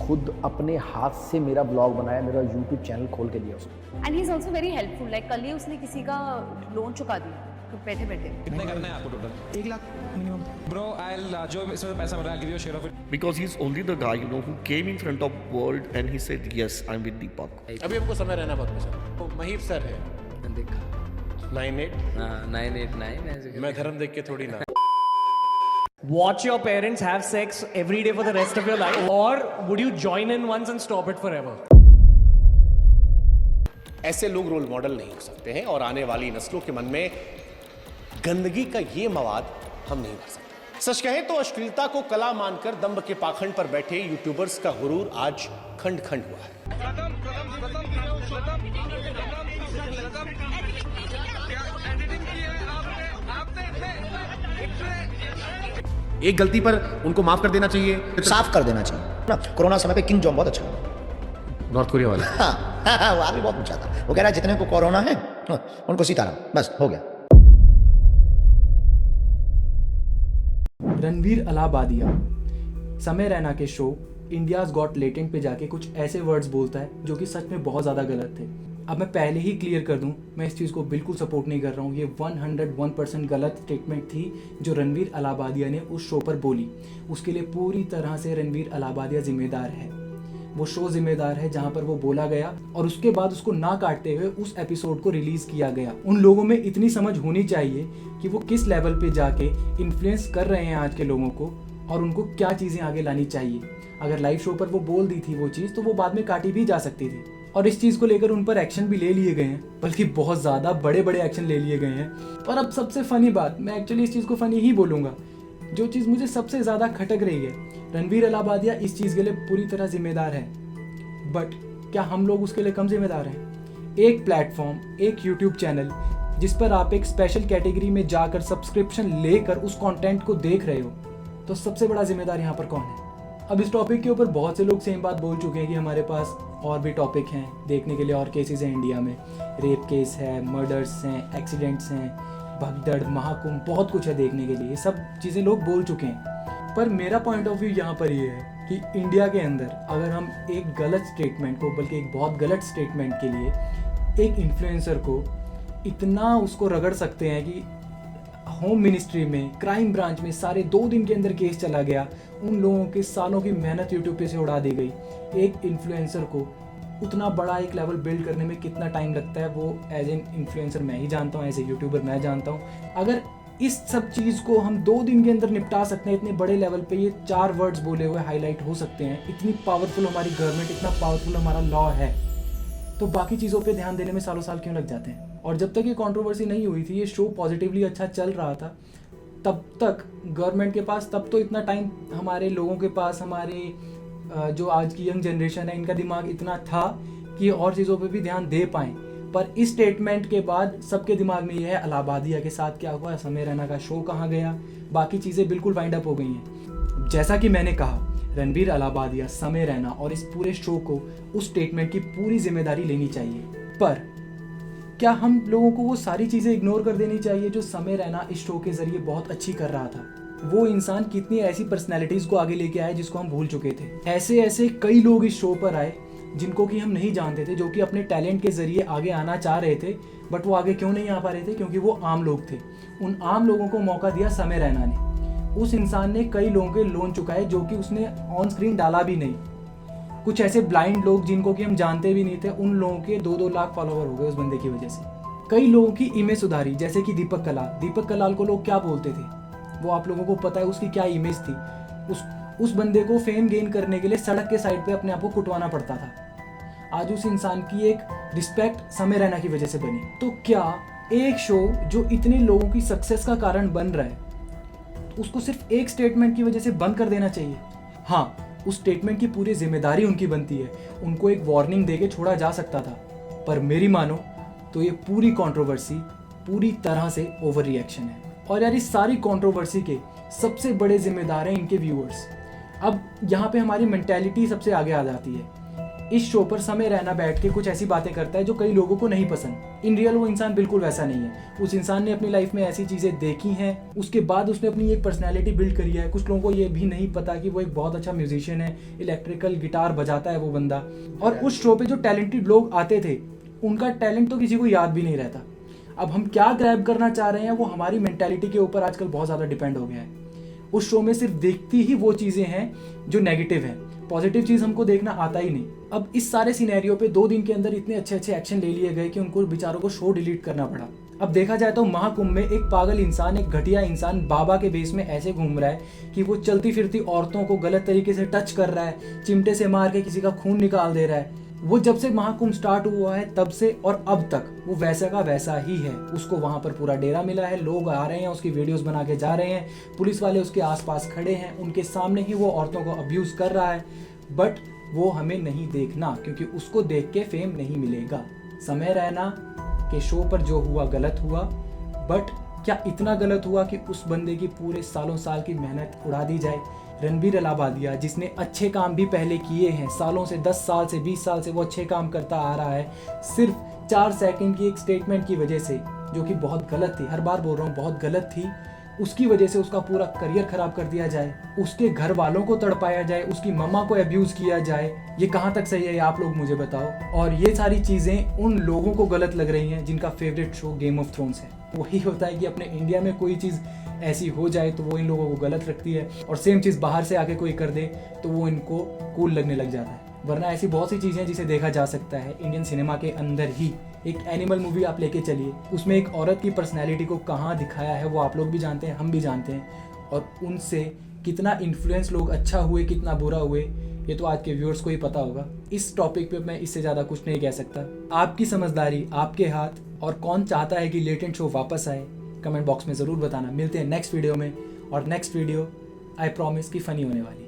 खुद अपने हाथ से मेरा ब्लॉग बनाया, मेरा यूट्यूब चैनल खोल के दिया उसको। And he is also very helpful. Like कल ही उसने किसी का लोन चुका दिया बैठे बैठे। कितने करना है आपको total? 1 lakh minimum. Bro I जो इसमें पैसा मिल रहा है, give you share of it. Because he's only the guy, you know, who came in front of world and he said, yes, I'm with Deepak. अभी हमको समय रहना बहुत पसंद। तो महीप सर है देखा 98। 989 ऐसे मैं धर्म देख के थोड़ी ना। Watch your parents have sex every day for the rest of your life, or would you join in once and stop it forever? ऐसे लोग रोल मॉडल नहीं हो सकते हैं और आने वाली नस्लों के मन में गंदगी का ये मवाद हम नहीं भर सकते। सच कहें तो अश्लीलता को कला मानकर दंभ के पाखंड पर बैठे यूट्यूबर्स का गुरूर आज खंड खंड हुआ है। एक गलती पर उनको माफ कर देना चाहिए, साफ कर देना चाहिए ना। कोरोना समय पे किंग जॉन बहुत अच्छा है। नॉर्थ कोरिया वाला। हाँ, वो आदमी बहुत ऊंचा था। वो कह रहा है जितने को कोरोना है उनको सीताराम, बस हो गया। रणवीर अलाहाबादिया समय रैना के शो इंडियाज गॉट लेटेंट पे जाके कुछ ऐसे वर्ड्स बोलता है जो कि सच में बहुत ज़्यादा गलत थे। अब मैं पहले ही क्लियर कर दूं, मैं इस चीज़ को बिल्कुल सपोर्ट नहीं कर रहा हूं। ये 101% गलत स्टेटमेंट थी जो रणवीर अलाहाबादिया ने उस शो पर बोली। उसके लिए पूरी तरह से रणवीर अलाहाबादिया जिम्मेदार है। वो शो जिम्मेदार है जहां पर वो बोला गया और उसके बाद उसको ना काटते हुए उस एपिसोड को रिलीज़ किया गया। उन लोगों में इतनी समझ होनी चाहिए कि वो किस लेवल पे जाके इन्फ्लुएंस कर रहे हैं आज के लोगों को और उनको क्या चीज़ें आगे लानी चाहिए। अगर लाइव शो पर वो बोल दी थी वो चीज़ तो वो बाद में काटी भी जा सकती थी और इस चीज़ को लेकर उन पर एक्शन भी ले लिए गए हैं, बल्कि बहुत ज़्यादा बड़े बड़े एक्शन ले लिए गए हैं। और अब सबसे फ़नी बात, मैं एक्चुअली इस चीज़ को फ़नी ही बोलूँगा, जो चीज़ मुझे सबसे ज़्यादा खटक रही है, रणवीर अलाहाबादिया इस चीज़ के लिए पूरी तरह जिम्मेदार है, बट क्या हम लोग उसके लिए कम जिम्मेदार हैं? एक प्लेटफॉर्म, एक यूट्यूब चैनल जिस पर आप एक स्पेशल कैटेगरी में जाकर सब्सक्रिप्शन लेकर उस कंटेंट को देख रहे हो, तो सबसे बड़ा जिम्मेदार यहाँ पर कौन है? अब इस टॉपिक के ऊपर बहुत से लोग सेम बात बोल चुके हैं कि हमारे पास और भी टॉपिक हैं देखने के लिए, और केसेस हैं इंडिया में, रेप केस है, मर्डर्स हैं, एक्सीडेंट्स हैं, भगदड़, महाकुंभ, बहुत कुछ है देखने के लिए। ये सब चीज़ें लोग बोल चुके हैं, पर मेरा पॉइंट ऑफ व्यू यहाँ पर ये है कि इंडिया के अंदर अगर हम एक गलत स्टेटमेंट को, बल्कि एक बहुत गलत स्टेटमेंट के लिए एक इन्फ्लुएंसर को इतना उसको रगड़ सकते हैं कि होम मिनिस्ट्री में, क्राइम ब्रांच में सारे 2 दिन के अंदर केस चला गया, उन लोगों के सालों की मेहनत यूट्यूब पे से उड़ा दी गई। एक इन्फ्लुएंसर को उतना बड़ा एक लेवल बिल्ड करने में कितना टाइम लगता है वो एज एन इन्फ्लुएंसर मैं ही जानता हूँ, एज ए यूट्यूबर मैं जानता हूँ। अगर इस सब चीज़ को हम 2 दिन के अंदर निपटा सकते हैं, इतने बड़े लेवल पे ये 4 वर्ड्स बोले हुए हाईलाइट हो सकते हैं, इतनी पावरफुल हमारी गवर्नमेंट, इतना पावरफुल हमारा लॉ है, तो बाकी चीज़ों पे ध्यान देने में सालों साल क्यों लग जाते हैं? और जब तक ये कंट्रोवर्सी नहीं हुई थी, ये शो पॉजिटिवली अच्छा चल रहा था, तब तक गवर्नमेंट के पास, तब तो इतना टाइम हमारे लोगों के पास, हमारे जो आज की यंग जनरेशन है, इनका दिमाग इतना था कि और चीज़ों पे भी ध्यान दे पाएँ। पर इस स्टेटमेंट के बाद सबके दिमाग में ये है अलाहाबादिया के साथ क्या हुआ, समय रैना का शो कहाँ गया, बाकी चीज़ें बिल्कुल वाइंड अप हो गई हैं। जैसा कि मैंने कहा, रणवीर अलाहाबादिया, समय रैना और इस पूरे शो को उस स्टेटमेंट की पूरी जिम्मेदारी लेनी चाहिए। पर क्या हम लोगों को वो सारी चीज़ें इग्नोर कर देनी चाहिए जो समय रैना इस शो के ज़रिए बहुत अच्छी कर रहा था? वो इंसान कितनी ऐसी पर्सनैलिटीज़ को आगे लेके आए जिसको हम भूल चुके थे। ऐसे ऐसे कई लोग इस शो पर आए जिनको कि हम नहीं जानते थे, जो कि अपने टैलेंट के ज़रिए आगे आना चाह रहे थे, बट वो आगे क्यों नहीं आ पा रहे थे? क्योंकि वो आम लोग थे। उन आम लोगों को मौका दिया समय रैना ने। उस इंसान ने कई लोगों के लोन चुकाए जो कि उसने ऑन स्क्रीन डाला भी नहीं। कुछ ऐसे ब्लाइंड लोग जिनको कि हम जानते भी नहीं थे, उन लोगों के 2-2 लाख फॉलोवर हो गए उस बंदे की वजह से। कई लोगों की इमेज सुधारी, जैसे कि दीपक कलाल को लोग क्या बोलते थे, वो आप लोगों को पता है उसकी क्या इमेज थी। उस बंदे को फेम गेन करने के लिए सड़क के साइड पे अपने आप को कुटवाना पड़ता था। आज उस इंसान की एक रिस्पेक्ट समय रैना की वजह से बनी। तो क्या एक शो जो इतने लोगों की सक्सेस का कारण बन रहा है, उसको सिर्फ एक स्टेटमेंट की वजह से बंद कर देना चाहिए? हाँ, उस स्टेटमेंट की पूरी जिम्मेदारी उनकी बनती है, उनको एक वार्निंग देके छोड़ा जा सकता था। पर मेरी मानो तो ये पूरी कंट्रोवर्सी पूरी तरह से ओवर रिएक्शन है। और यार, इस सारी कंट्रोवर्सी के सबसे बड़े जिम्मेदार हैं इनके व्यूअर्स। अब यहाँ पे हमारी मेंटालिटी सबसे आगे आ जाती है। इस शो पर समय रैना बैठ के कुछ ऐसी बातें करता है जो कई लोगों को नहीं पसंद। इन रियल वो इंसान बिल्कुल वैसा नहीं है। उस इंसान ने अपनी लाइफ में ऐसी चीज़ें देखी हैं, उसके बाद उसने अपनी एक पर्सनैलिटी बिल्ड करी है। कुछ लोगों को ये भी नहीं पता कि वो एक बहुत अच्छा म्यूजिशियन है, इलेक्ट्रिकल गिटार बजाता है वो बंदा। और उस शो पे जो टैलेंटेड लोग आते थे उनका टैलेंट तो किसी को याद भी नहीं रहता। अब हम क्या ग्रैब करना चाह रहे हैं वो हमारी मेंटालिटी के ऊपर आजकल बहुत ज़्यादा डिपेंड हो गया है। उस शो में सिर्फ देखती ही वो चीज़ें हैं जो नेगेटिव हैं, पॉजिटिव चीज़ हमको देखना आता ही नहीं। अब इस सारे सिनेरियो पे 2 दिन के अंदर इतने अच्छे अच्छे एक्शन ले लिए गए कि उनको बेचारों को शो डिलीट करना पड़ा। अब देखा जाए तो महाकुंभ में एक पागल इंसान, एक घटिया इंसान बाबा के बेस में ऐसे घूम रहा है कि वो चलती फिरती औरतों को गलत तरीके से टच कर रहा है, चिमटे से मार के किसी का खून निकाल दे रहा है। वो जब से महाकुंभ स्टार्ट हुआ है तब से और अब तक वो वैसा का वैसा ही है। उसको वहाँ पर पूरा डेरा मिला है, लोग आ रहे हैं, उसकी वीडियोस बना के जा रहे हैं, पुलिस वाले उसके आसपास खड़े हैं, उनके सामने ही वो औरतों को अब्यूज कर रहा है। बट वो हमें नहीं देखना क्योंकि उसको देख के फेम नहीं मिलेगा। समय रैना के शो पर जो हुआ गलत हुआ, बट क्या इतना गलत हुआ कि उस बंदे की पूरे सालों साल की मेहनत उड़ा दी जाए। रणबीर अलाहाबादिया जिसने अच्छे काम भी पहले किए हैं, सालों से 10 साल से 20 साल से वो अच्छे काम करता आ रहा है, सिर्फ 4 सेकंड की एक स्टेटमेंट की वजह से जो कि बहुत गलत थी, हर बार बोल रहा हूँ बहुत गलत थी, उसकी वजह से उसका पूरा करियर खराब कर दिया जाए, उसके घर वालों को तड़पाया जाए, उसकी मम्मा को अब्यूज किया जाए। ये कहाँ तक सही है आप लोग मुझे बताओ। और ये सारी चीज़ें उन लोगों को गलत लग रही हैं जिनका favourite show game of thrones है। वही होता है कि अपने इंडिया में कोई चीज़ ऐसी हो जाए तो वो इन लोगों को गलत लगती है, और सेम चीज़ बाहर से आके कोई कर दे तो वो इनको कूल लगने लग जाता है। वरना ऐसी बहुत सी चीज़ें जिसे देखा जा सकता है इंडियन सिनेमा के अंदर ही। एक एनिमल मूवी आप लेके चलिए, उसमें एक औरत की पर्सनैलिटी को कहाँ दिखाया है वो आप लोग भी जानते हैं, हम भी जानते हैं, और उनसे कितना इन्फ्लुएंस लोग अच्छा हुए कितना बुरा हुए ये तो आज के व्यूअर्स को ही पता होगा। इस टॉपिक पे मैं इससे ज़्यादा कुछ नहीं कह सकता। आपकी समझदारी आपके हाथ, और कौन चाहता है कि लेटेंट शो वापस आए कमेंट बॉक्स में ज़रूर बताना। मिलते हैं नेक्स्ट वीडियो में, और नेक्स्ट वीडियो आई प्रॉमिस कि फ़नी होने वाली है।